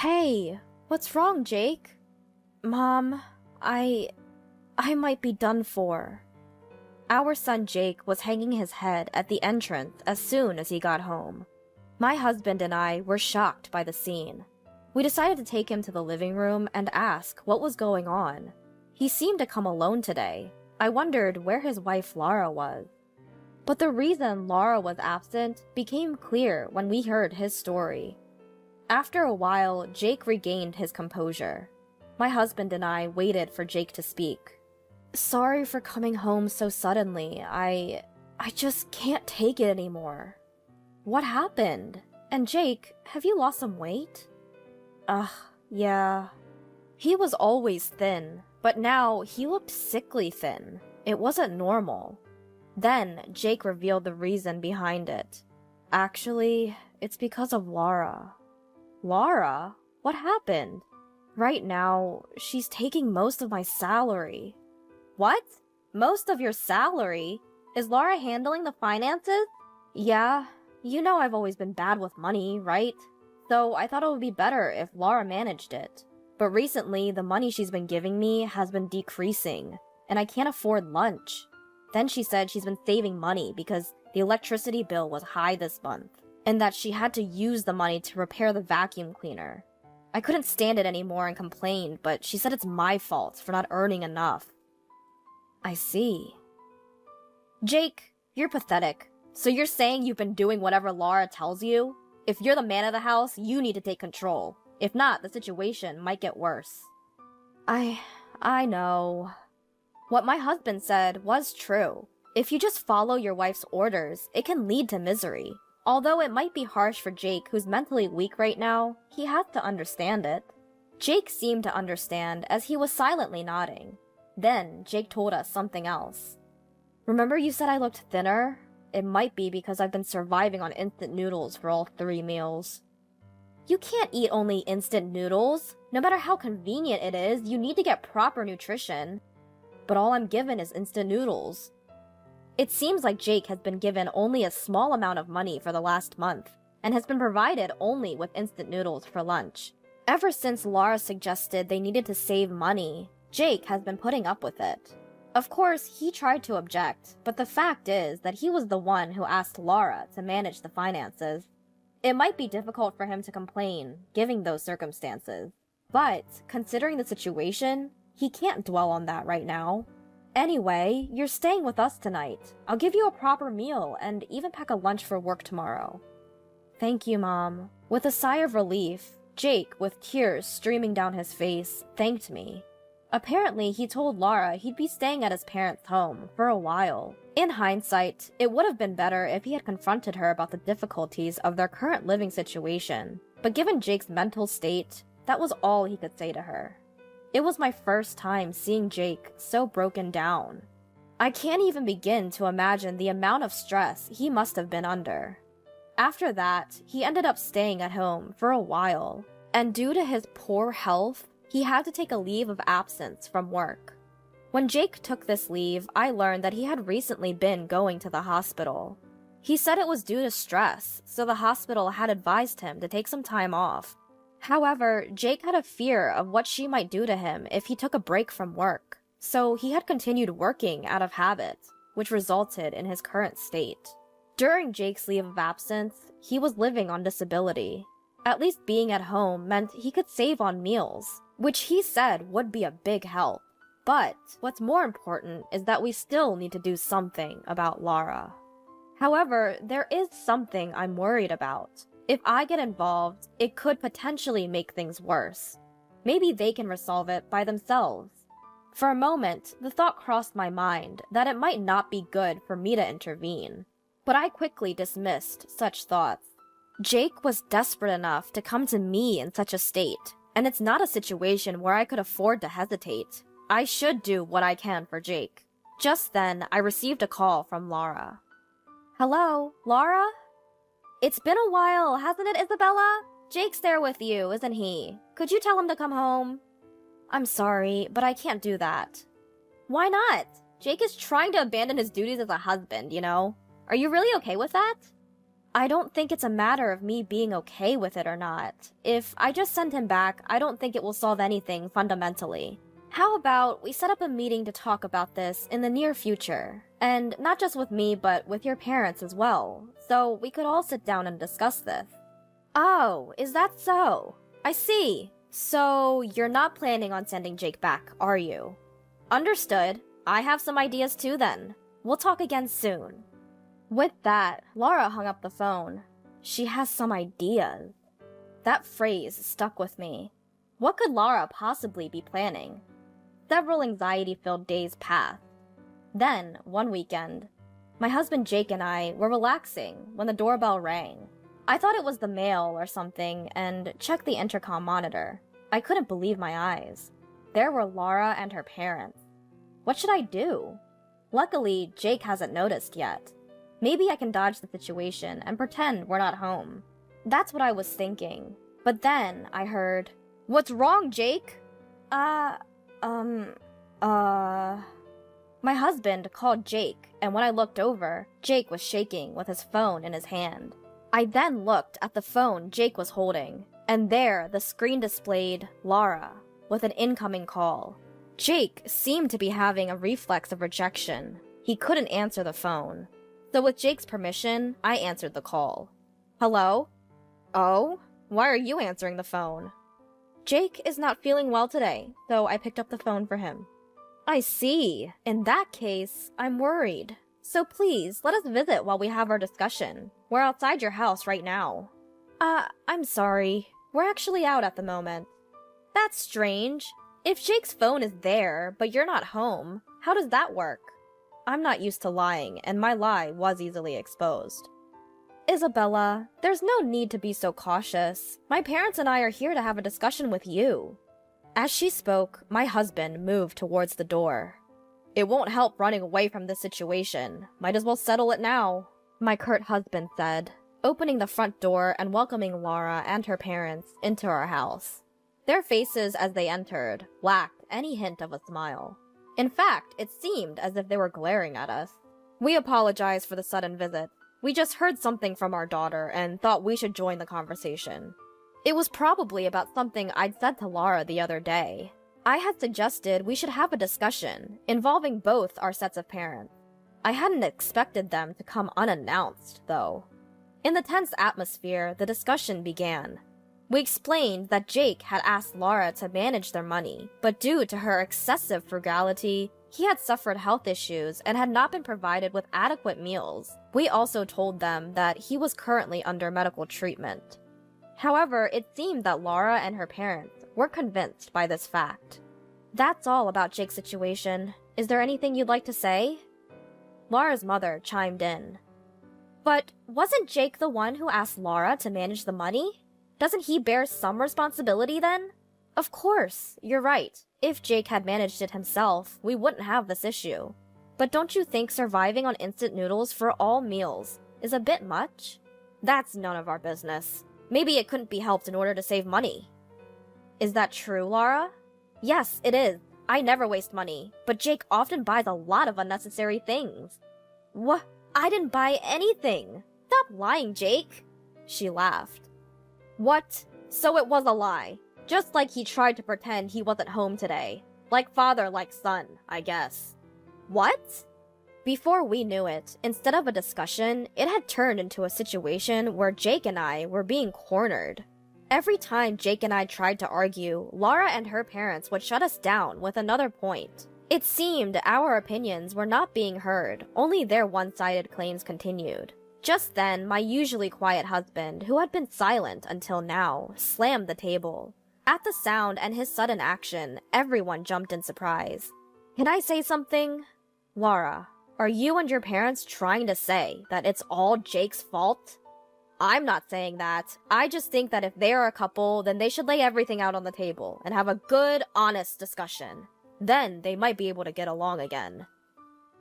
Hey, what's wrong, Jake? Mom, I might be done for. Our son Jake was hanging his head at the entrance as soon as he got home. My husband and I were shocked by the scene. We decided to take him to the living room and ask what was going on. He seemed to come alone today. I wondered where his wife Laura was. But the reason Laura was absent became clear when we heard his story. After a while, Jake regained his composure. My husband and I waited for Jake to speak. Sorry for coming home so suddenly. I just can't take it anymore. What happened? And Jake, have you lost some weight? Yeah. He was always thin, but now he looked sickly thin. It wasn't normal. Then Jake revealed the reason behind it. Actually, it's because of Laura. Laura? What happened? Right now, she's taking most of my salary. What? Most of your salary? Is Laura handling the finances? Yeah, you know I've always been bad with money, right? So I thought it would be better if Laura managed it. But recently, the money she's been giving me has been decreasing, and I can't afford lunch. Then she said she's been saving money because the electricity bill was high this month, and that she had to use the money to repair the vacuum cleaner. I couldn't stand it anymore and complained, but she said it's my fault for not earning enough. I see. Jake, you're pathetic. So you're saying you've been doing whatever Laura tells you? If you're the man of the house, you need to take control. If not, the situation might get worse. I know. What my husband said was true. If you just follow your wife's orders, it can lead to misery. Although it might be harsh for Jake, who's mentally weak right now, he has to understand it. Jake seemed to understand as he was silently nodding. Then, Jake told us something else. Remember you said I looked thinner? It might be because I've been surviving on instant noodles for all 3 meals. You can't eat only instant noodles. No matter how convenient it is, you need to get proper nutrition. But all I'm given is instant noodles. It seems like Jake has been given only a small amount of money for the last month, and has been provided only with instant noodles for lunch. Ever since Laura suggested they needed to save money, Jake has been putting up with it. Of course, he tried to object, but the fact is that he was the one who asked Laura to manage the finances. It might be difficult for him to complain, given those circumstances. But, considering the situation, he can't dwell on that right now. Anyway, you're staying with us tonight. I'll give you a proper meal and even pack a lunch for work tomorrow. Thank you, Mom. With a sigh of relief, Jake, with tears streaming down his face, thanked me. Apparently, he told Laura he'd be staying at his parents' home for a while. In hindsight, it would have been better if he had confronted her about the difficulties of their current living situation. But given Jake's mental state, that was all he could say to her. It was my first time seeing Jake so broken down. I can't even begin to imagine the amount of stress he must have been under. After that, he ended up staying at home for a while, and due to his poor health, he had to take a leave of absence from work. When Jake took this leave, I learned that he had recently been going to the hospital. He said it was due to stress, so the hospital had advised him to take some time off. However, Jake had a fear of what she might do to him if he took a break from work, so he had continued working out of habit, which resulted in his current state. During Jake's leave of absence, he was living on disability. At least being at home meant he could save on meals, which he said would be a big help. But what's more important is that we still need to do something about Laura. However, there is something I'm worried about. If I get involved, it could potentially make things worse. Maybe they can resolve it by themselves. For a moment, the thought crossed my mind that it might not be good for me to intervene, but I quickly dismissed such thoughts. Jake was desperate enough to come to me in such a state, and it's not a situation where I could afford to hesitate. I should do what I can for Jake. Just then, I received a call from Laura. Hello, Laura? It's been a while, hasn't it, Isabella? Jake's there with you, isn't he? Could you tell him to come home? I'm sorry, but I can't do that. Why not? Jake is trying to abandon his duties as a husband, you know? Are you really okay with that? I don't think it's a matter of me being okay with it or not. If I just send him back, I don't think it will solve anything fundamentally. How about we set up a meeting to talk about this in the near future? And not just with me, but with your parents as well, so we could all sit down and discuss this. Oh, is that so? I see. So, you're not planning on sending Jake back, are you? Understood. I have some ideas too then. We'll talk again soon. With that, Laura hung up the phone. She has some ideas. That phrase stuck with me. What could Laura possibly be planning? Several anxiety-filled days passed. Then, one weekend, my husband Jake and I were relaxing when the doorbell rang. I thought it was the mail or something and checked the intercom monitor. I couldn't believe my eyes. There were Laura and her parents. What should I do? Luckily, Jake hasn't noticed yet. Maybe I can dodge the situation and pretend we're not home. That's what I was thinking. But then I heard, "What's wrong, Jake?" My husband called Jake, and when I looked over, Jake was shaking with his phone in his hand. I then looked at the phone Jake was holding, and there the screen displayed Laura with an incoming call. Jake seemed to be having a reflex of rejection. He couldn't answer the phone. So with Jake's permission, I answered the call. Hello? Oh? Why are you answering the phone? Jake is not feeling well today, so I picked up the phone for him. I see. In that case, I'm worried. So please, let us visit while we have our discussion. We're outside your house right now. I'm sorry. We're actually out at the moment. That's strange. If Jake's phone is there, but you're not home, how does that work? I'm not used to lying, and my lie was easily exposed. Isabella, there's no need to be so cautious. My parents and I are here to have a discussion with you. As she spoke, my husband moved towards the door. It won't help running away from this situation. Might as well settle it now, my curt husband said, opening the front door and welcoming Laura and her parents into our house. Their faces as they entered lacked any hint of a smile. In fact, it seemed as if they were glaring at us. We apologize for the sudden visit. We just heard something from our daughter and thought we should join the conversation. It was probably about something I'd said to Laura the other day. I had suggested we should have a discussion involving both our sets of parents. I hadn't expected them to come unannounced, though. In the tense atmosphere, the discussion began. We explained that Jake had asked Laura to manage their money, but due to her excessive frugality, he had suffered health issues and had not been provided with adequate meals. We also told them that he was currently under medical treatment. However, it seemed that Laura and her parents were convinced by this fact. That's all about Jake's situation. Is there anything you'd like to say? Laura's mother chimed in. But wasn't Jake the one who asked Laura to manage the money? Doesn't he bear some responsibility then? Of course, you're right. If Jake had managed it himself, we wouldn't have this issue. But don't you think surviving on instant noodles for all meals is a bit much? That's none of our business. Maybe it couldn't be helped in order to save money. Is that true, Laura? Yes, it is. I never waste money, but Jake often buys a lot of unnecessary things. What? I didn't buy anything. Stop lying, Jake. She laughed. What? So it was a lie. Just like he tried to pretend he wasn't home today. Like father, like son, I guess. What? Before we knew it, instead of a discussion, it had turned into a situation where Jake and I were being cornered. Every time Jake and I tried to argue, Laura and her parents would shut us down with another point. It seemed our opinions were not being heard, only their one-sided claims continued. Just then, my usually quiet husband, who had been silent until now, slammed the table. At the sound and his sudden action, everyone jumped in surprise. Can I say something? Laura, are you and your parents trying to say that it's all Jake's fault? I'm not saying that. I just think that if they are a couple, then they should lay everything out on the table and have a good, honest discussion. Then they might be able to get along again.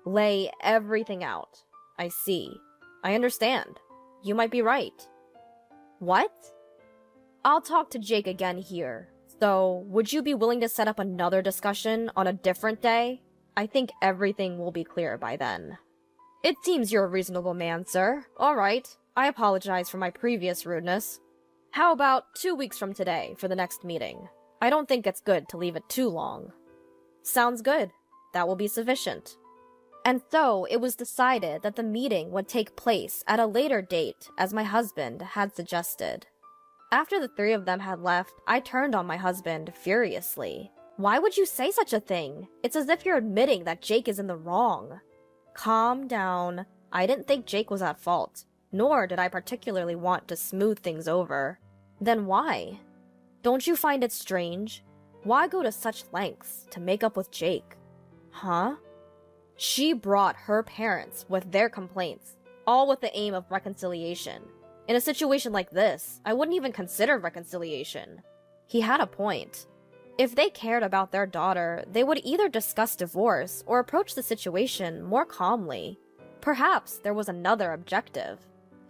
Lay everything out. I see. I understand. You might be right. What? I'll talk to Jake again here. So, would you be willing to set up another discussion on a different day? I think everything will be clear by then. It seems you're a reasonable man, sir. All right. I apologize for my previous rudeness. How about 2 weeks from today for the next meeting? I don't think it's good to leave it too long. Sounds good. That will be sufficient. And so it was decided that the meeting would take place at a later date, as my husband had suggested. After the three of them had left, I turned on my husband furiously. Why would you say such a thing? It's as if you're admitting that Jake is in the wrong. Calm down. I didn't think Jake was at fault, nor did I particularly want to smooth things over. Then why? Don't you find it strange? Why go to such lengths to make up with Jake? Huh? She brought her parents with their complaints, all with the aim of reconciliation. In a situation like this, I wouldn't even consider reconciliation. He had a point. If they cared about their daughter, they would either discuss divorce or approach the situation more calmly. Perhaps there was another objective.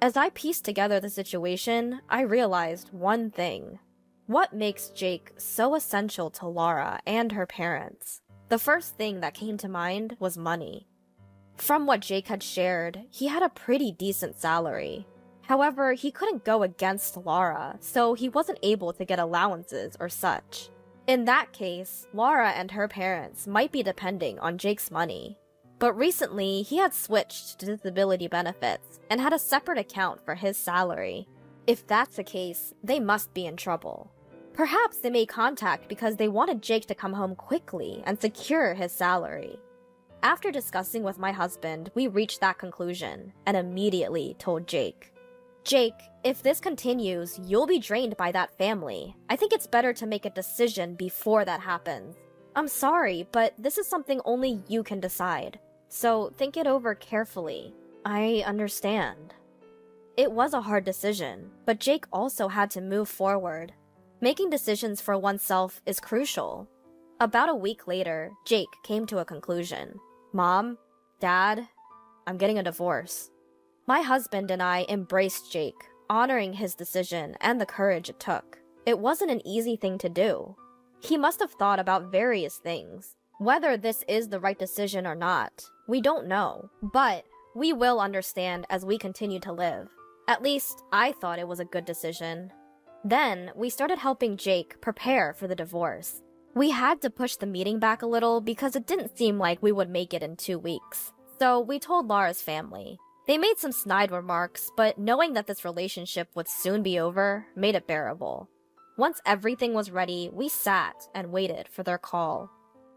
As I pieced together the situation, I realized one thing. What makes Jake so essential to Laura and her parents? The first thing that came to mind was money. From what Jake had shared, he had a pretty decent salary. However, he couldn't go against Laura, so he wasn't able to get allowances or such. In that case, Laura and her parents might be depending on Jake's money. But recently, he had switched to disability benefits and had a separate account for his salary. If that's the case, they must be in trouble. Perhaps they made contact because they wanted Jake to come home quickly and secure his salary. After discussing with my husband, we reached that conclusion and immediately told Jake. Jake, if this continues, you'll be drained by that family. I think it's better to make a decision before that happens. I'm sorry, but this is something only you can decide. So think it over carefully. I understand. It was a hard decision, but Jake also had to move forward. Making decisions for oneself is crucial. About a week later, Jake came to a conclusion. Mom, Dad, I'm getting a divorce. My husband and I embraced Jake, honoring his decision and the courage it took. It wasn't an easy thing to do. He must have thought about various things. Whether this is the right decision or not, we don't know. But we will understand as we continue to live. At least, I thought it was a good decision. Then, we started helping Jake prepare for the divorce. We had to push the meeting back a little because it didn't seem like we would make it in 2 weeks. So we told Laura's family. They made some snide remarks, but knowing that this relationship would soon be over made it bearable. Once everything was ready, we sat and waited for their call.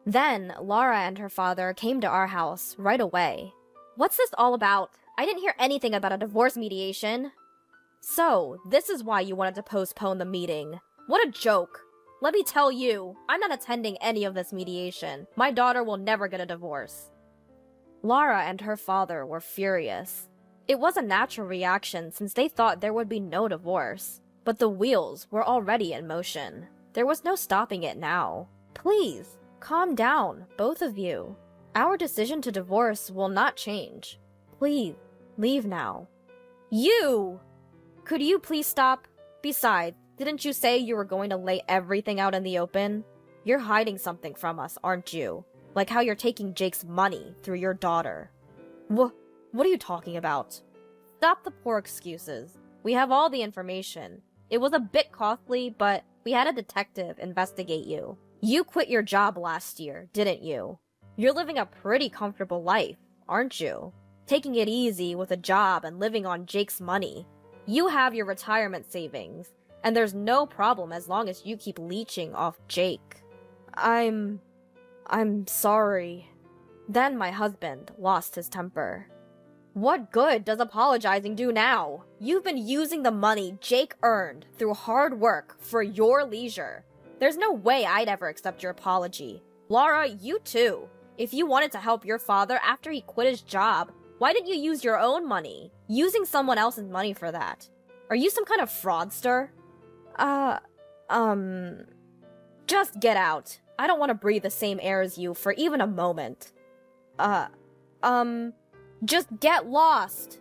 Then, Laura and her father came to our house right away. What's this all about? I didn't hear anything about a divorce mediation. So, this is why you wanted to postpone the meeting. What a joke. Let me tell you, I'm not attending any of this mediation. My daughter will never get a divorce. Laura and her father were furious. It was a natural reaction since they thought there would be no divorce. But the wheels were already in motion. There was no stopping it now. Please, calm down, both of you. Our decision to divorce will not change. Please, leave now. You! Could you please stop? Besides, didn't you say you were going to lay everything out in the open? You're hiding something from us, aren't you? Like how you're taking Jake's money through your daughter. What are you talking about? Stop the poor excuses. We have all the information. It was a bit costly, but we had a detective investigate you. You quit your job last year, didn't you? You're living a pretty comfortable life, aren't you? Taking it easy with a job and living on Jake's money. You have your retirement savings, and there's no problem as long as you keep leeching off Jake. I'm sorry. Then my husband lost his temper. What good does apologizing do now? You've been using the money Jake earned through hard work for your leisure. There's no way I'd ever accept your apology. Laura, you too. If you wanted to help your father after he quit his job, why didn't you use your own money? Using someone else's money for that. Are you some kind of fraudster? Just get out. I don't want to breathe the same air as you for even a moment. Just get lost!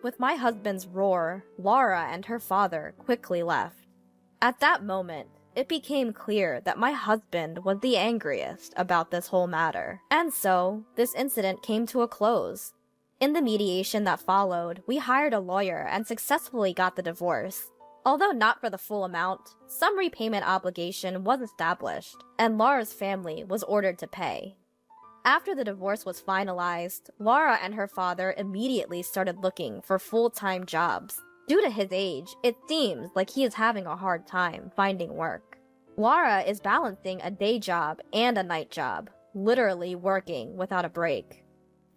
With my husband's roar, Laura and her father quickly left. At that moment, it became clear that my husband was the angriest about this whole matter. And so, this incident came to a close. In the mediation that followed, we hired a lawyer and successfully got the divorce. Although not for the full amount, some repayment obligation was established, and Laura's family was ordered to pay. After the divorce was finalized, Laura and her father immediately started looking for full-time jobs. Due to his age, it seems like he is having a hard time finding work. Laura is balancing a day job and a night job, literally working without a break.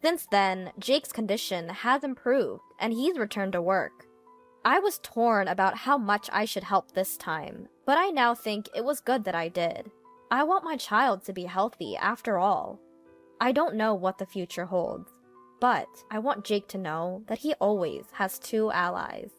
Since then, Jake's condition has improved and he's returned to work. I was torn about how much I should help this time, but I now think it was good that I did. I want my child to be healthy after all. I don't know what the future holds, but I want Jake to know that he always has two allies.